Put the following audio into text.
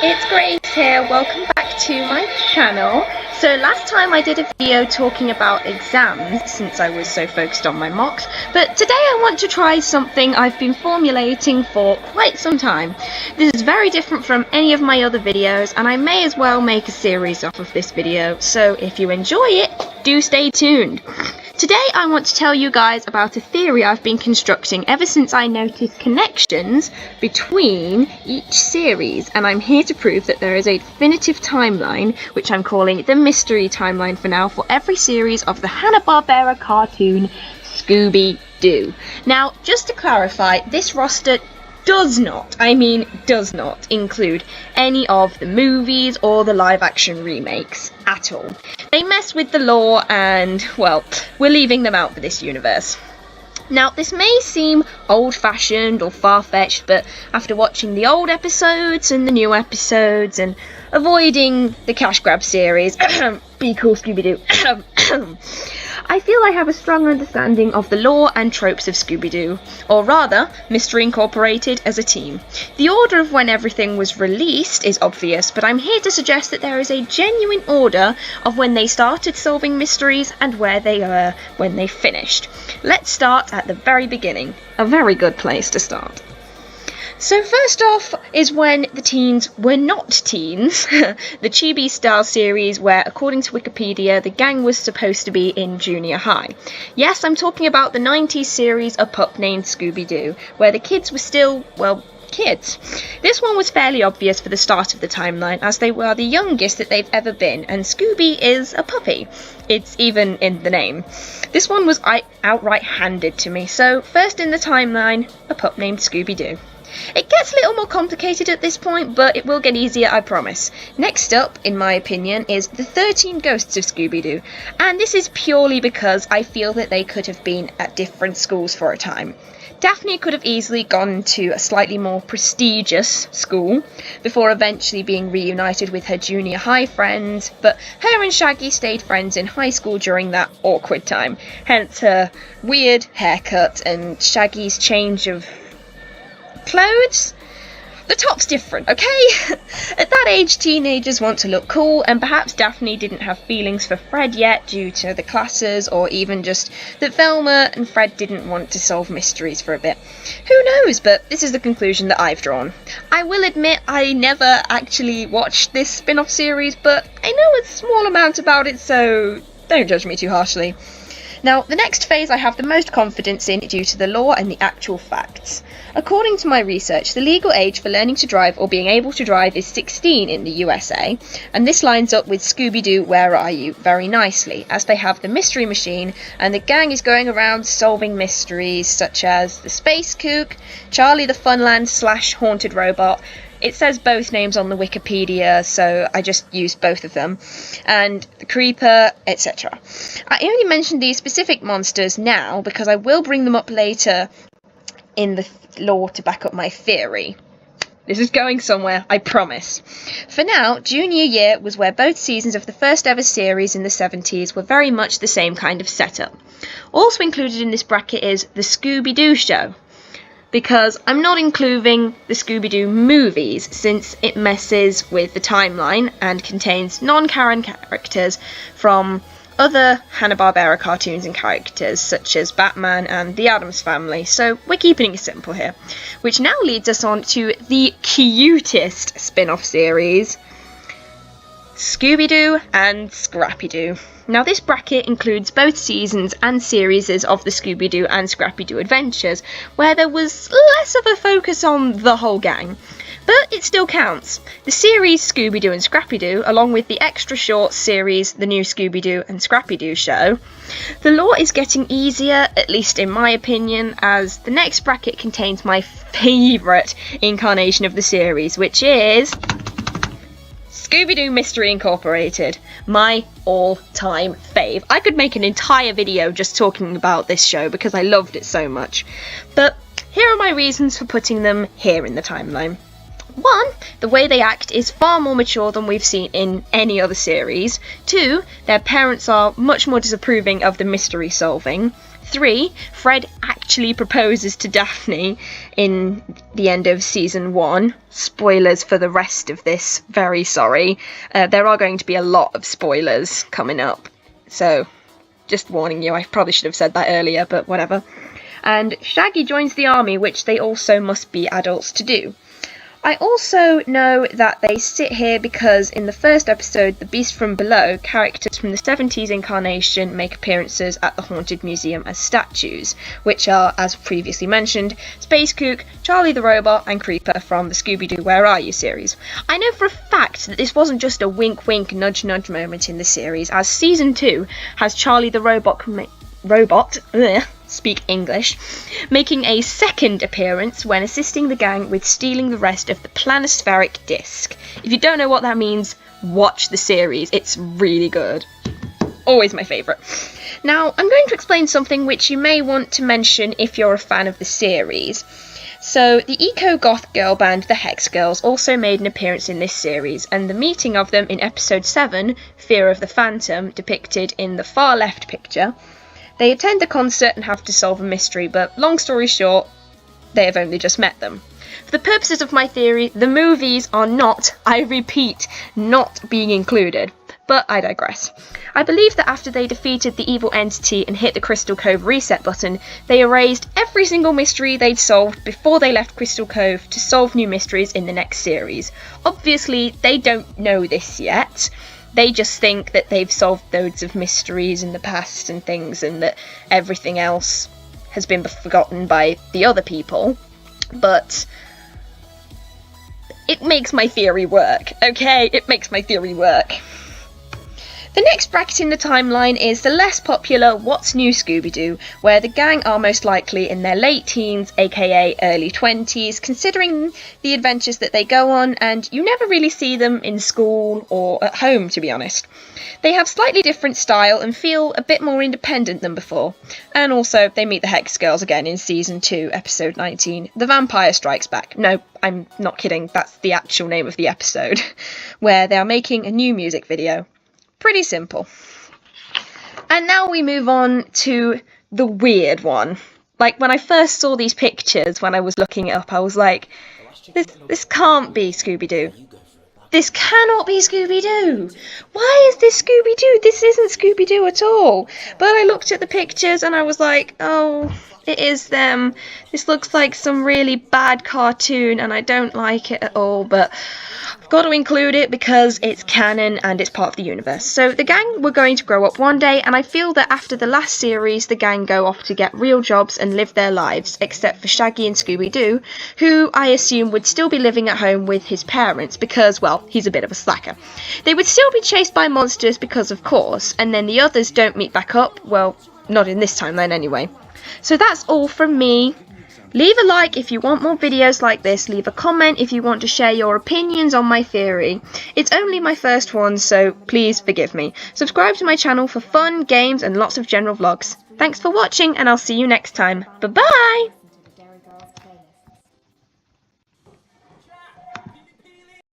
it's Grace here. Welcome back to my channel. So last time I did a video talking about exams since I was so focused on my mocks, but today I want to try something I've been formulating for quite some time. This is very different from any of my other videos, and I may as well make a series off of this video, so if you enjoy it, do stay tuned. Today I want to tell you guys about a theory I've been constructing ever since I noticed connections between each series, and I'm here to prove that there is a definitive timeline, which I'm calling the mystery timeline for now, for every series of the Hanna-Barbera cartoon Scooby-Doo. Now, just to clarify, this roster does not include any of the movies or the live-action remakes at all. They mess with the lore and, well, we're leaving them out for this universe. Now, this may seem old-fashioned or far-fetched, but after watching the old episodes and the new episodes and avoiding the cash grab series, be cool Scooby-Doo, I feel I have a strong understanding of the lore and tropes of Scooby-Doo, or rather, Mystery Incorporated as a team. The order of when everything was released is obvious, but I'm here to suggest that there is a genuine order of when they started solving mysteries and where they were when they finished. Let's start at the very beginning. A very good place to start. So first off is when the teens were not teens, the Chibi style series where, according to Wikipedia, the gang was supposed to be in junior high. Yes, I'm talking about the 90s series A Pup Named Scooby-Doo, where the kids were still, well, kids. This one was fairly obvious for the start of the timeline, as they were the youngest that they've ever been, and Scooby is a puppy. It's even in the name. This one was outright handed to me, so first in the timeline, A Pup Named Scooby-Doo. It gets a little more complicated at this point, but it will get easier, I promise. Next up, in my opinion, is the 13 Ghosts of Scooby-Doo, and this is purely because I feel that they could have been at different schools for a time. Daphne could have easily gone to a slightly more prestigious school before eventually being reunited with her junior high friends, but her and Shaggy stayed friends in high school during that awkward time, hence her weird haircut and Shaggy's change of clothes. The top's different, okay? At that age, teenagers want to look cool, and perhaps Daphne didn't have feelings for Fred yet due to the classes, or even just that Velma and Fred didn't want to solve mysteries for a bit. Who knows, but this is the conclusion that I've drawn. I will admit I never actually watched this spin-off series, but I know a small amount about it, so don't judge me too harshly. Now, the next phase I have the most confidence in due to the lore and the actual facts. According to my research, the legal age for learning to drive or being able to drive is 16 in the USA, and this lines up with Scooby-Doo Where Are You very nicely, as they have the mystery machine and the gang is going around solving mysteries such as the Space Kook, Charlie the Funland / Haunted Robot. It says both names on the Wikipedia, so I just used both of them, and the Creeper, etc. I only mentioned these specific monsters now because I will bring them up later in the lore to back up my theory. This is going somewhere, I promise. For now, junior year was where both seasons of the first ever series in the 70s were very much the same kind of setup. Also included in this bracket is the Scooby-Doo show, because I'm not including the Scooby-Doo movies since it messes with the timeline and contains non-canon characters from other Hanna-Barbera cartoons and characters such as Batman and the Addams Family, so we're keeping it simple here. Which now leads us on to the cutest spin-off series, Scooby-Doo and Scrappy-Doo. Now this bracket includes both seasons and series of the Scooby-Doo and Scrappy-Doo adventures, where there was less of a focus on the whole gang. But it still counts. The series Scooby-Doo and Scrappy-Doo, along with the extra short series The New Scooby-Doo and Scrappy-Doo Show. The lore is getting easier, at least in my opinion, as the next bracket contains my favourite incarnation of the series, which is Scooby-Doo Mystery Incorporated, my all-time fave. I could make an entire video just talking about this show because I loved it so much. But here are my reasons for putting them here in the timeline. 1, the way they act is far more mature than we've seen in any other series. 2, their parents are much more disapproving of the mystery solving. 3, Fred actually proposes to Daphne in the end of season 1. Spoilers for the rest of this, very sorry. There are going to be a lot of spoilers coming up, so just warning you, I probably should have said that earlier, but whatever. And Shaggy joins the army, which they also must be adults to do. I also know that they sit here because in the first episode, The Beast from Below, characters from the 70s incarnation make appearances at the Haunted Museum as statues, which are, as previously mentioned, Space Kook, Charlie the Robot and Creeper from the Scooby-Doo Where Are You series. I know for a fact that this wasn't just a wink-wink, nudge-nudge moment in the series, as Season 2 has Charlie the speak English, making a second appearance when assisting the gang with stealing the rest of the planispheric disc. If you don't know what that means, watch the series. It's really good. Always my favourite. Now, I'm going to explain something which you may want to mention if you're a fan of the series. So, the eco-goth girl band, the Hex Girls, also made an appearance in this series, and the meeting of them in episode 7, Fear of the Phantom, depicted in the far left picture. They attend the concert and have to solve a mystery, but long story short, they have only just met them. For the purposes of my theory, the movies are not, I repeat, not being included. But I digress. I believe that after they defeated the evil entity and hit the Crystal Cove reset button, they erased every single mystery they'd solved before they left Crystal Cove to solve new mysteries in the next series. Obviously, they don't know this yet. They just think that they've solved loads of mysteries in the past and things, and that everything else has been forgotten by the other people. But it makes my theory work, okay? It makes my theory work. The next bracket in the timeline is the less popular What's New Scooby-Doo, where the gang are most likely in their late teens, aka early 20s, considering the adventures that they go on, and you never really see them in school or at home, to be honest. They have slightly different style and feel a bit more independent than before. And also, they meet the Hex Girls again in Season 2, Episode 19, The Vampire Strikes Back. No, I'm not kidding, that's the actual name of the episode, where they are making a new music video. Pretty simple. And now we move on to the weird one. Like, when I first saw these pictures, when I was looking it up, I was like, this can't be Scooby-Doo. This cannot be Scooby-Doo. Why is this Scooby-Doo? This isn't Scooby-Doo at all. But I looked at the pictures and I was like, oh, it is them. This looks like some really bad cartoon and I don't like it at all, but I've got to include it because it's canon and it's part of the universe. So the gang were going to grow up one day, and I feel that after the last series, the gang go off to get real jobs and live their lives, except for Shaggy and Scooby-Doo, who I assume would still be living at home with his parents because, well, he's a bit of a slacker. They would still be chased by monsters because, of course, and then the others don't meet back up, well, not in this timeline anyway. So that's all from me. Leave a like if you want more videos like this, leave a comment if you want to share your opinions on my theory. It's only my first one, so please forgive me. Subscribe to my channel for fun, games and lots of general vlogs. Thanks for watching and I'll see you next time. Bye bye!